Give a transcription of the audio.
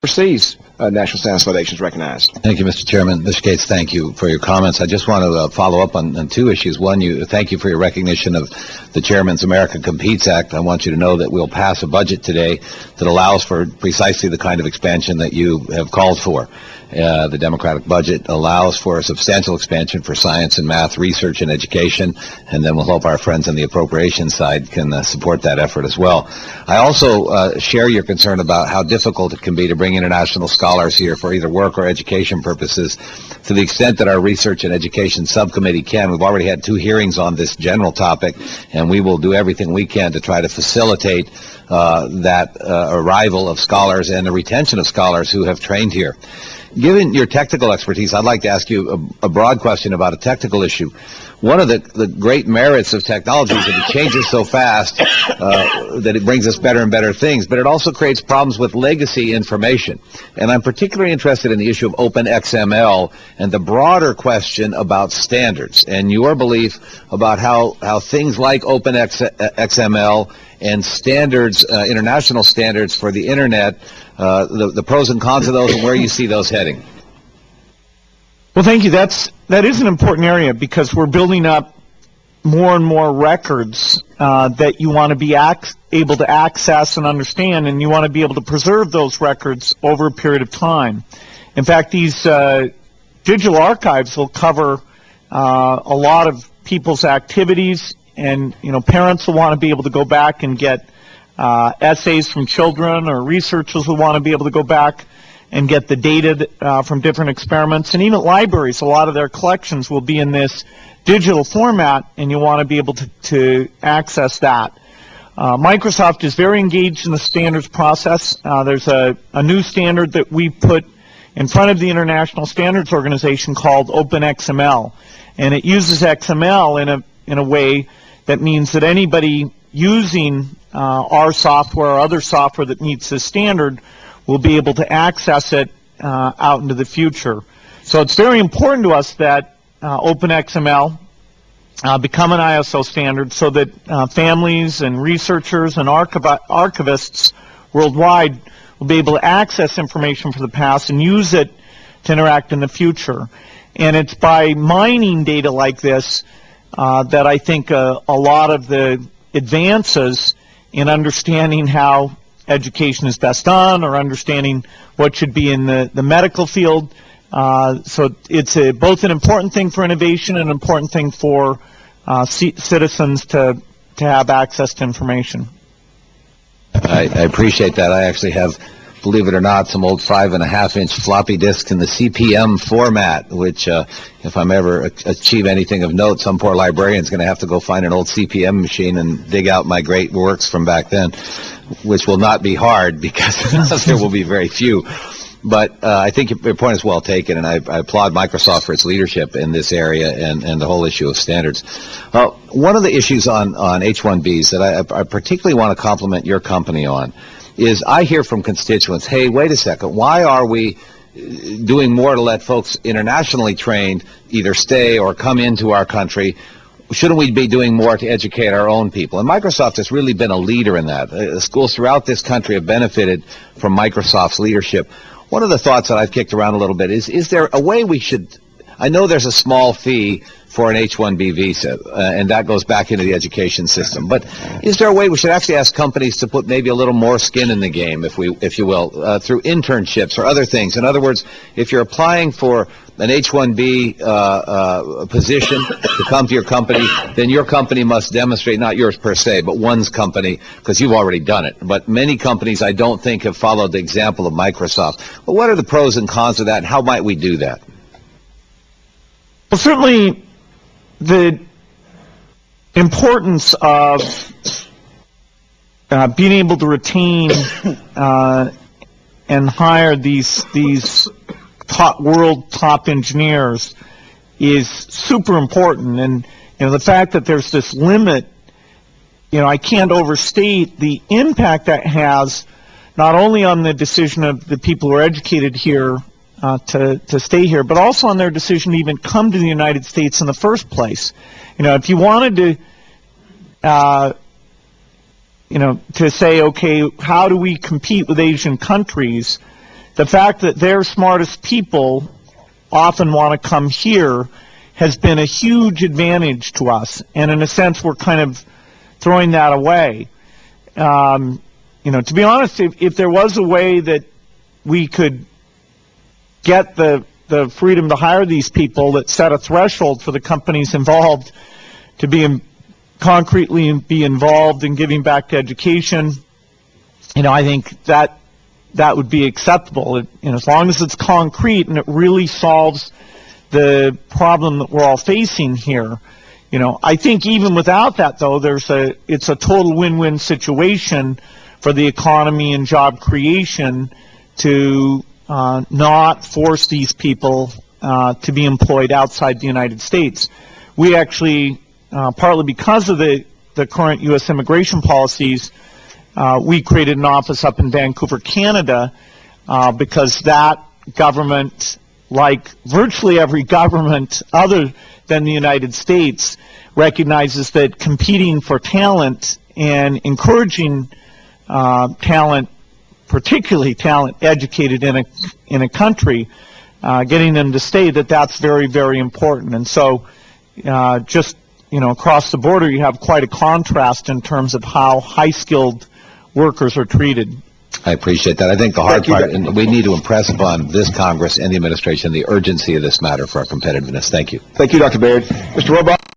Overseas, National Standards Foundation is recognized. Thank you, Mr. Chairman. Mr. Gates, thank you for your comments. I just want to follow up on two issues. One, thank you for your recognition of the Chairman's America Competes Act. I want you to know that we'll pass a budget today that allows for precisely the kind of expansion that you have called for. The Democratic budget allows for a substantial expansion for science and math, research and education, and then we'll hope our friends on the appropriations side can support that effort as well. I also share your concern about how difficult it can be to bring international scholars here for either work or education purposes. To the extent that our Research and Education Subcommittee can, we've already had 2 hearings on this general topic, and we will do everything we can to try to facilitate that arrival of scholars and the retention of scholars who have trained here. Given your technical expertise, I'd like to ask you a broad question about a technical issue. One of the great merits of technology is that it changes so fast that it brings us better and better things, but it also creates problems with legacy information. And I'm particularly interested in the issue of open XML and the broader question about standards and your belief about how things like open XML and standards, international standards for the Internet, the pros and cons of those and where you see those heading. Well, thank you. That is an important area because we're building up more and more records that you want to be able to access and understand, and you want to be able to preserve those records over a period of time. In fact, these digital archives will cover a lot of people's activities, and parents will want to be able to go back and get essays from children, or researchers will want to be able to go back and get the data from different experiments. And even libraries, a lot of their collections will be in this digital format, and you want to be able to access that. Microsoft is very engaged in the standards process. There's a new standard that we put in front of the International Standards Organization called OpenXML. And it uses XML in a way that means that anybody using our software or other software that meets this standard will be able to access it out into the future. So it's very important to us that OpenXML become an ISO standard so that families and researchers and archivists worldwide will be able to access information from the past and use it to interact in the future. And it's by mining data like this that I think a lot of the advances in understanding how education is best done, or understanding what should be in the medical field. So it's both an important thing for innovation and an important thing for citizens to have access to information. I appreciate that. I actually have, believe it or not, some old 5.5-inch floppy disks in the CPM format, which if I'm ever achieve anything of note, some poor librarian's going to have to go find an old CPM machine and dig out my great works from back then, which will not be hard because there will be very few. But I think your point is well taken, and I applaud Microsoft for its leadership in this area and the whole issue of standards. One of the issues on H-1Bs that I particularly want to compliment your company on is I hear from constituents, hey, wait a second, why are we doing more to let folks internationally trained either stay or come into our country? Shouldn't we be doing more to educate our own people? And Microsoft has really been a leader in that. Schools throughout this country have benefited from Microsoft's leadership. One of the thoughts that I've kicked around a little bit is there a way we should, I know there's a small fee for an H-1B visa, and that goes back into the education system, but is there a way we should actually ask companies to put maybe a little more skin in the game, if you will, through internships or other things? In other words, if you're applying for an H-1B position to come to your company, then your company must demonstrate, not yours per se, but one's company, because you've already done it. But many companies, I don't think, have followed the example of Microsoft. But what are the pros and cons of that, and how might we do that? Well, certainly the importance of being able to retain and hire these world top engineers is super important. And the fact that there's this limit, I can't overstate the impact that has not only on the decision of the people who are educated here to stay here, but also on their decision to even come to the United States in the first place. If you wanted to say, okay, how do we compete with Asian countries? the fact that their smartest people often want to come here has been a huge advantage to us, and in a sense we're kind of throwing that away. To be honest, if there was a way that we could get the freedom to hire these people that set a threshold for the companies involved to be concretely be involved in giving back to education, I think that would be acceptable. As long as it's concrete and it really solves the problem that we're all facing here. I think even without that, though, it's a total win-win situation for the economy and job creation to not force these people to be employed outside the United States. We actually, partly because of the current U.S. immigration policies, we created an office up in Vancouver, Canada, because that government, like virtually every government other than the United States, recognizes that competing for talent and encouraging talent, particularly talent educated in a country, getting them to stay, that's very, very important. And so just across the border you have quite a contrast in terms of how high-skilled workers are treated. I appreciate that. I think the hard part, and we need to impress upon this Congress and the administration the urgency of this matter for our competitiveness. Thank you. Thank you, Dr. Baird. Mr. Robach.